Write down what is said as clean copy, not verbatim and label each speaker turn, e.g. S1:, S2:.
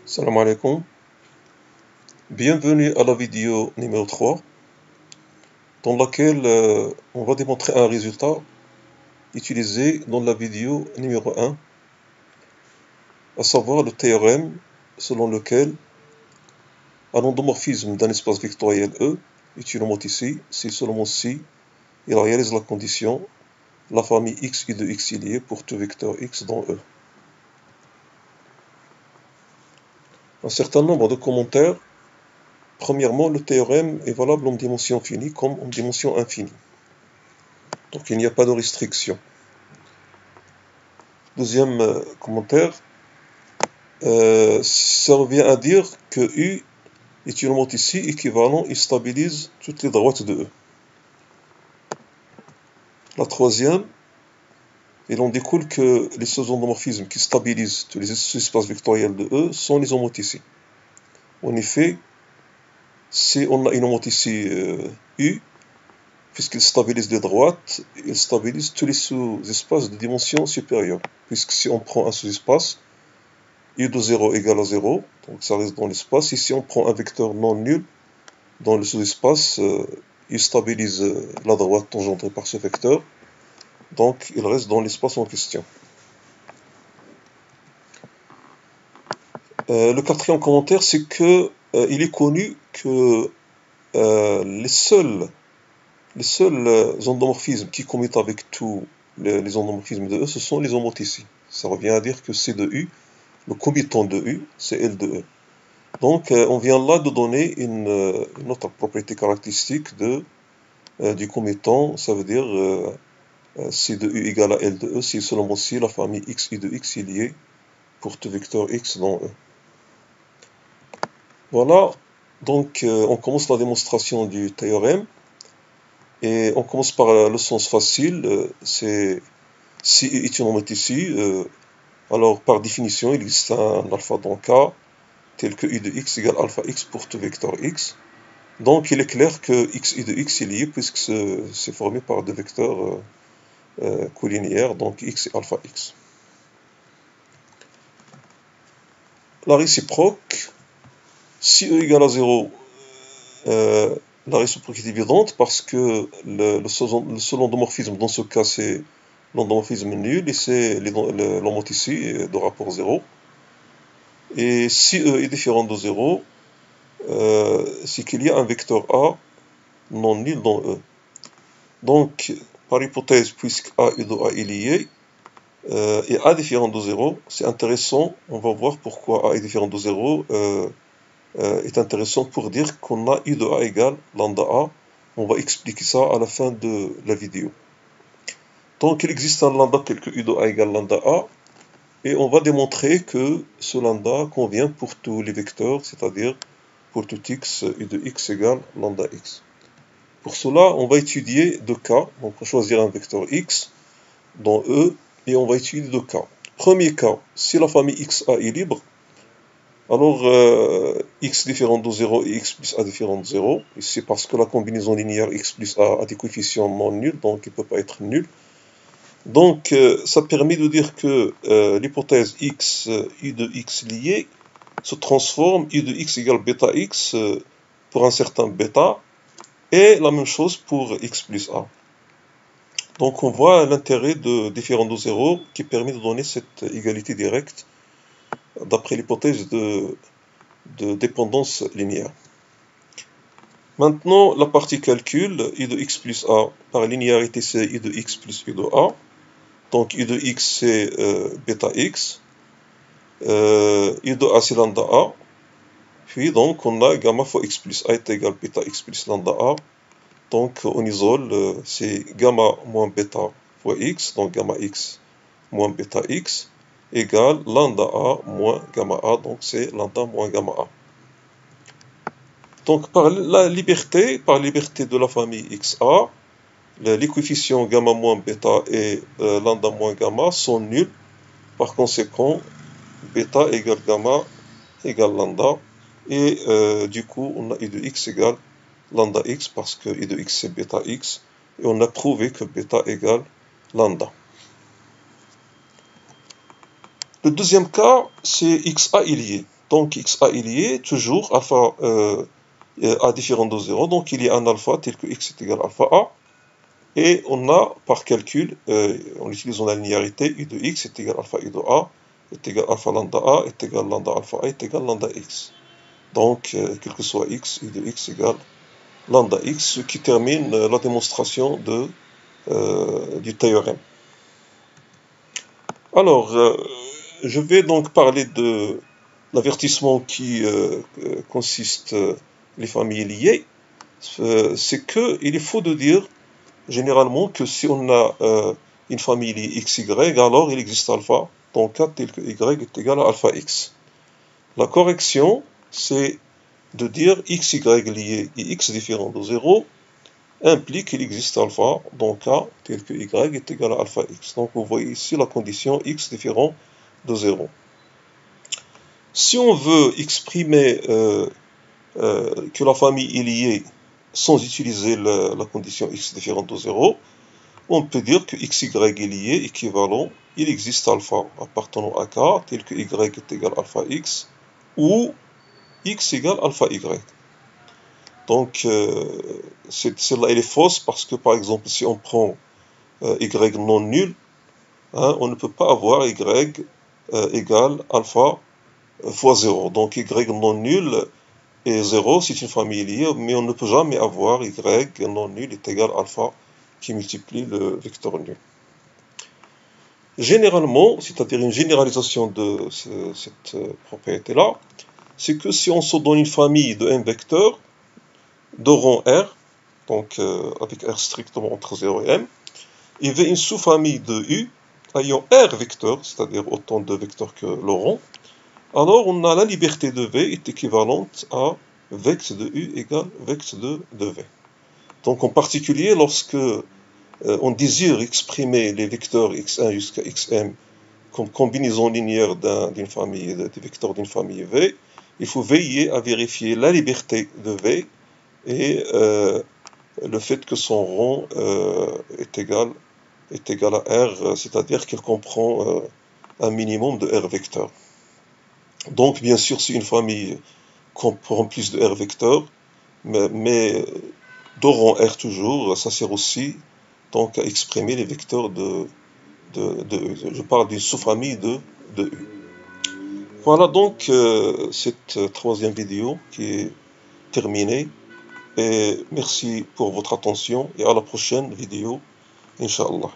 S1: Salam alaikum, bienvenue à la vidéo numéro 3 dans laquelle on va démontrer un résultat utilisé dans la vidéo numéro 1, à savoir le théorème selon lequel un endomorphisme d'un espace vectoriel E, utilement ici, si seulement si il réalise la condition la famille X de X est liée pour tout vecteur X dans E. Un certain nombre de commentaires. Premièrement, le théorème est valable en dimension finie comme en dimension infinie. Donc il n'y a pas de restriction. Deuxième commentaire, ça revient à dire que U est uniquement ici équivalent, il stabilise toutes les droites de E. La troisième, il en découle que les seuls endomorphismes qui stabilisent tous les espaces vectoriels de E sont les homothéties. En effet, si on a une homothétie U, puisqu'il stabilise les droites, il stabilise tous les sous-espaces de dimension supérieure. Puisque si on prend un sous-espace, U de 0 égale à 0, donc ça reste dans l'espace. Ici, on prend un vecteur non nul dans le sous-espace, il stabilise la droite tangentée par ce vecteur, donc il reste dans l'espace en question. Le quatrième commentaire, c'est que il est connu que les seuls endomorphismes qui commutent avec tous les endomorphismes de E, ce sont les homothéties. Ça revient à dire que C de U, le commutant de U, c'est L de E. Donc, on vient là de donner une autre propriété caractéristique du commutant, ça veut dire C de U égale à L de E, si seulement si la famille X I de X est liée pour tout vecteur X dans E. Voilà, donc on commence la démonstration du théorème, et on commence par le sens facile, c'est si U est une homothétie, alors par définition il existe un alpha dans K, tel que I de X égale alpha X pour tout vecteur X. Donc il est clair que X I de X est lié puisque c'est formé par deux vecteurs collinéaires, donc X et alpha X. La réciproque, si E égale à 0, la réciproque est évidente parce que le seul endomorphisme dans ce cas c'est l'endomorphisme nul et c'est l'homothétie de rapport 0. Et si E est différent de 0, c'est qu'il y a un vecteur A non nul dans E. Donc, par hypothèse, puisque A et de A est lié, et A différent de 0, c'est intéressant, on va voir pourquoi A est différent de 0 est intéressant pour dire qu'on a I de A égale lambda A. On va expliquer ça à la fin de la vidéo. Donc, il existe un lambda tel que I de A égale lambda A, et on va démontrer que ce lambda convient pour tous les vecteurs, c'est-à-dire pour tout x, I de x égale lambda x. Pour cela, on va étudier deux cas. Donc, on va choisir un vecteur x dans E, et on va étudier deux cas. Premier cas, si la famille xa est libre, alors x différent de 0 et x plus a différent de 0, et c'est parce que la combinaison linéaire x plus a a des coefficients non nuls, donc il ne peut pas être nul. Donc, ça permet de dire que l'hypothèse x, I de x lié, se transforme I de x égale bêta x pour un certain bêta, et la même chose pour x plus a. Donc on voit l'intérêt de différent de 0 qui permet de donner cette égalité directe d'après l'hypothèse de dépendance linéaire. Maintenant, la partie calcul, I de x plus a, par linéarité c'est I de x plus I de a. Donc I de x c'est bêta x, I de a c'est lambda a, puis donc on a gamma fois x plus a est égal bêta x plus lambda a. Donc on isole, c'est gamma moins bêta fois x, donc gamma x moins bêta x, égale lambda a moins gamma a, donc c'est lambda moins gamma a. Donc par liberté de la famille xa, les coefficients gamma moins bêta et lambda moins gamma sont nuls. Par conséquent, bêta égale gamma égale lambda, et du coup on a I de x égale lambda x parce que I de x c'est bêta x, et on a prouvé que bêta égale lambda. Le deuxième cas, c'est xa est lié. Donc xa il y est toujours alpha a différent de 0, donc il y a un alpha tel que x est égal à alpha a, et on a par calcul, en utilisant la linéarité, u de x est égal à alpha u de a, est égal à alpha lambda a, est égal à lambda alpha a, est égal à lambda x. Donc, quel que soit x, u de x égale lambda x, ce qui termine la démonstration du théorème. Alors, je vais donc parler de l'avertissement qui consiste les familles liées. C'est qu'il est faux de dire généralement que si on a une famille liée xy, alors il existe alpha dans le cas tel que y est égal à alpha x. La correction, c'est de dire xy lié et x différent de 0 implique qu'il existe alpha dans le cas tel que y est égal à alpha x. Donc vous voyez ici la condition x différent de 0. Si on veut exprimer que la famille est liée sans utiliser la condition x différent de 0, on peut dire que xy est lié équivalent, il existe alpha appartenant à k tel que y est égal à alpha x ou x égale alpha y. Donc celle-là elle est fausse parce que par exemple si on prend y non nul, hein, on ne peut pas avoir y égale alpha fois 0. Donc y non nul et 0, c'est une famille liée, mais on ne peut jamais avoir y non nul est égal à alpha qui multiplie le vecteur nul. Généralement, c'est-à-dire une généralisation de cette propriété-là, c'est que si on se donne une famille de m vecteurs de rang R, donc avec R strictement entre 0 et m, il y a une sous-famille de U ayant R vecteurs, c'est-à-dire autant de vecteurs que le rang, alors on a la liberté de V est équivalente à vect de U égale vect de V. Donc en particulier, lorsque on désire exprimer les vecteurs x1 jusqu'à xm comme combinaison linéaire d'une famille, des vecteurs d'une famille V, il faut veiller à vérifier la liberté de V et le fait que son rang est égal à R, c'est-à-dire qu'il comprend un minimum de R vecteurs. Donc, bien sûr, si une famille comprend plus de R vecteurs, mais de rang R toujours, ça sert aussi donc à exprimer les vecteurs de U. Je parle d'une sous-famille de U. Voilà donc cette troisième vidéo qui est terminée. Et merci pour votre attention et à la prochaine vidéo, Inch'Allah.